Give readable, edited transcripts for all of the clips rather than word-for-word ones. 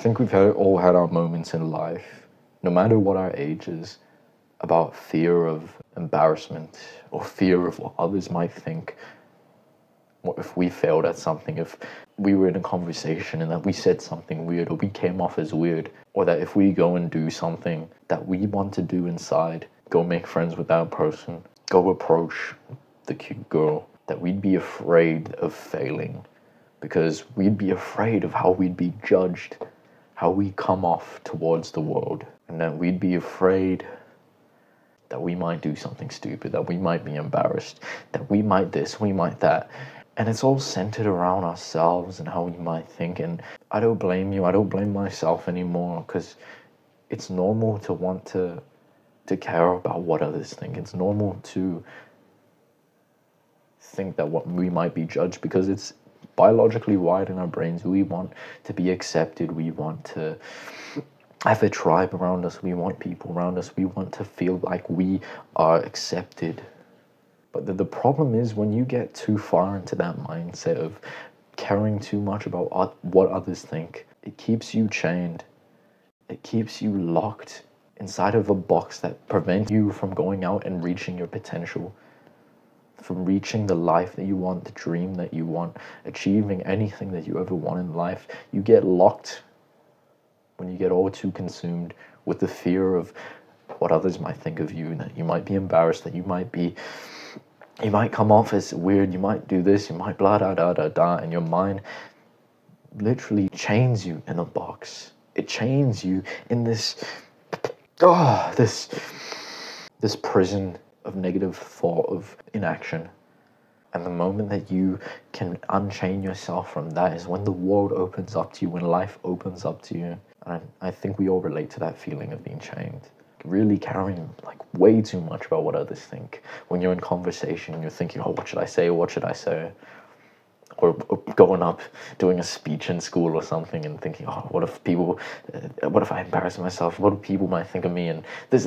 think we've all had our moments in life, no matter what our age is, about fear of embarrassment or fear of what others might think. What if we failed at something, if we were in a conversation and that we said something weird or we came off as weird, or that if we go and do something that we want to do inside, go make friends with that person, go approach the cute girl, that we'd be afraid of failing because we'd be afraid of how we'd be judged, how we come off towards the world, and that we'd be afraid that we might do something stupid, that we might be embarrassed, that we might this, we might that. And it's all centered around ourselves and how we might think. And I don't blame you, I don't blame myself anymore, because it's normal to want to care about what others think. It's normal to think that what we might be judged, because it's biologically wired in our brains. We want to be accepted, we want to have a tribe around us, we want people around us, we want to feel like we are accepted. But the problem is when you get too far into that mindset of caring too much about what others think, it keeps you chained, it keeps you locked inside of a box that prevents you from going out and reaching your potential, from reaching the life that you want, the dream that you want, achieving anything that you ever want in life. You get locked when you get all too consumed with the fear of what others might think of you, that you might be embarrassed, that you might come off as weird, you might do this, you might blah da da da da, and your mind literally chains you in a box. It chains you in this prison of negative thought, of inaction. And the moment that you can unchain yourself from that is when the world opens up to you, when life opens up to you. And I think we all relate to that feeling of being chained. Really caring like way too much about what others think. When you're in conversation, you're thinking, oh, what should I say? What should I say? Or going up, doing a speech in school or something and thinking, oh, what if I embarrass myself? What do people might think of me? And this.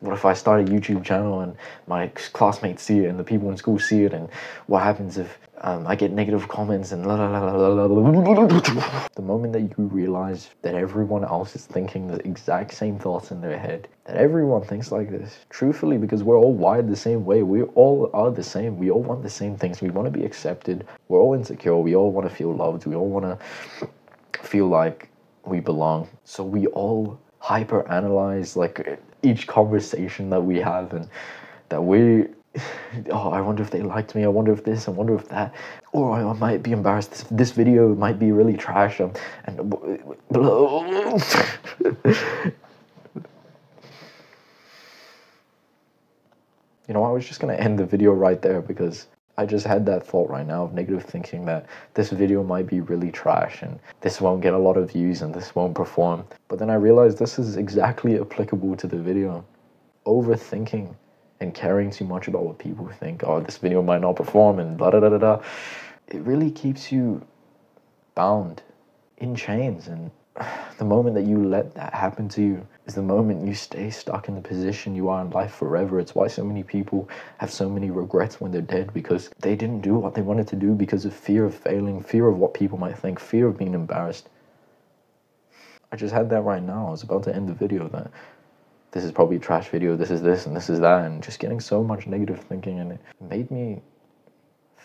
What if I start a YouTube channel and my classmates see it and the people in school see it? And what happens if I get negative comments and la la la la la la. The moment that you realize that everyone else is thinking the exact same thoughts in their head, that everyone thinks like this, truthfully, because we're all wired the same way, we all are the same, we all want the same things, we want to be accepted, we're all insecure, we all want to feel loved, we all want to feel like we belong. So we all hyper analyze like each conversation that we have, and that we oh, I wonder if they liked me, I wonder if this, I wonder if that, or I might be embarrassed, this video might be really trash, and you know, I was just gonna end the video right there because I just had that thought right now of negative thinking that this video might be really trash and this won't get a lot of views and this won't perform. But then I realized this is exactly applicable to the video. Overthinking and caring too much about what people think. Oh, this video might not perform and blah, da, da, da, da. It really keeps you bound in chains. And the moment that you let that happen to you is the moment you stay stuck in the position you are in life forever. It's why so many people have so many regrets when they're dead, because they didn't do what they wanted to do because of fear of failing, fear of what people might think, fear of being embarrassed. I just had that right now. I was about to end the video that this is probably a trash video, this is this and this is that, and just getting so much negative thinking, and it made me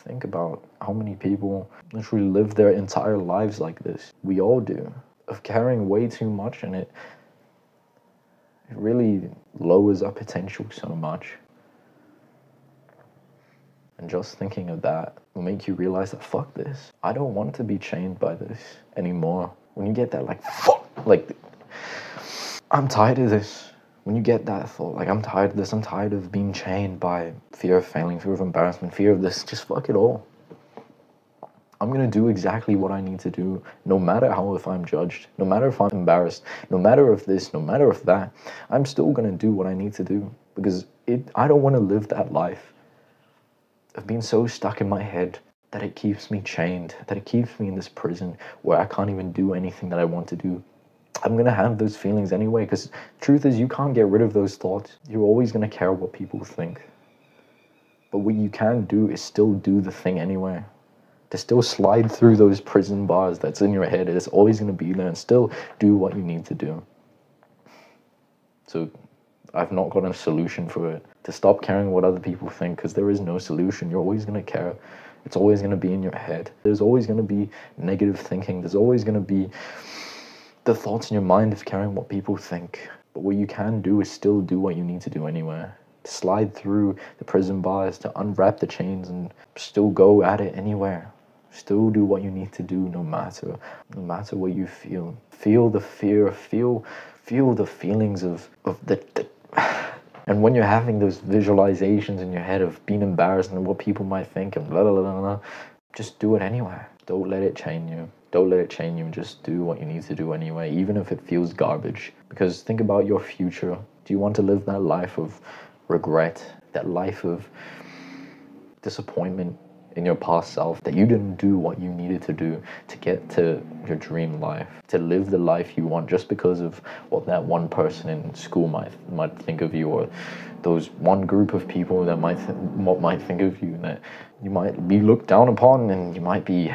think about how many people literally live their entire lives like this. We all do, of caring way too much, and it really lowers our potential so much. And just thinking of that will make you realize that fuck this. I don't want to be chained by this anymore. When you get that like, fuck, like, I'm tired of this. When you get that thought, like, I'm tired of this, I'm tired of being chained by fear of failing, fear of embarrassment, fear of this, just fuck it all. I'm gonna do exactly what I need to do, no matter how if I'm judged, no matter if I'm embarrassed, no matter if this, no matter if that, I'm still gonna do what I need to do, because I don't wanna live that life of being so stuck in my head that it keeps me chained, that it keeps me in this prison where I can't even do anything that I want to do. I'm gonna have those feelings anyway, because truth is, you can't get rid of those thoughts. You're always gonna care what people think. But what you can do is still do the thing anyway. to still slide through those prison bars that's in your head. It's always going to be there, and still do what you need to do. So I've not got a solution for it. To stop caring what other people think, because there is no solution. You're always going to care. It's always going to be in your head. There's always going to be negative thinking. There's always going to be the thoughts in your mind of caring what people think. But what you can do is still do what you need to do anyway. Slide through the prison bars, to unwrap the chains, and still go at it anywhere. Still do what you need to do, no matter what you feel. Feel the fear, feel the feelings of the and when you're having those visualizations in your head of being embarrassed and what people might think and blah blah blah blah, just do it anyway. Don't let it chain you. Don't let it chain you, and just do what you need to do anyway, even if it feels garbage. Because think about your future. Do you want to live that life of regret, that life of disappointment in your past self, that you didn't do what you needed to do to get to your dream life, to live the life you want just because of what that one person in school might think of you, or those one group of people that might think of you, that you might be looked down upon, and you might be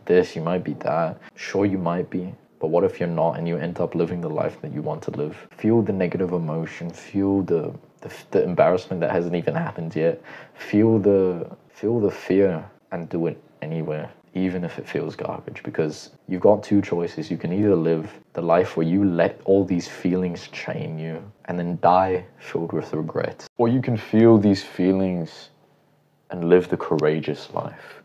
this, you might be that. Sure, you might be, but what if you're not, and you end up living the life that you want to live? Feel the negative emotion, feel the embarrassment that hasn't even happened yet, feel the fear, and do it anywhere, even if it feels garbage. Because you've got two choices. You can either live the life where you let all these feelings chain you and then die filled with regret, or you can feel these feelings and live the courageous life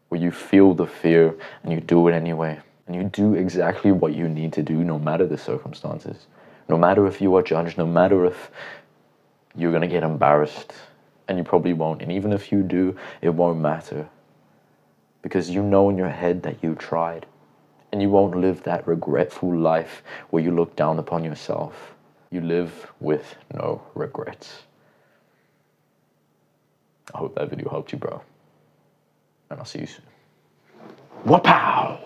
where you feel the fear and you do it anyway, and you do exactly what you need to do, no matter the circumstances, no matter if you are judged, no matter if you're gonna get embarrassed, and you probably won't. And even if you do, it won't matter, because you know in your head that you tried, and you won't live that regretful life where you look down upon yourself. You live with no regrets. I hope that video helped you, bro. And I'll see you soon. Wapow!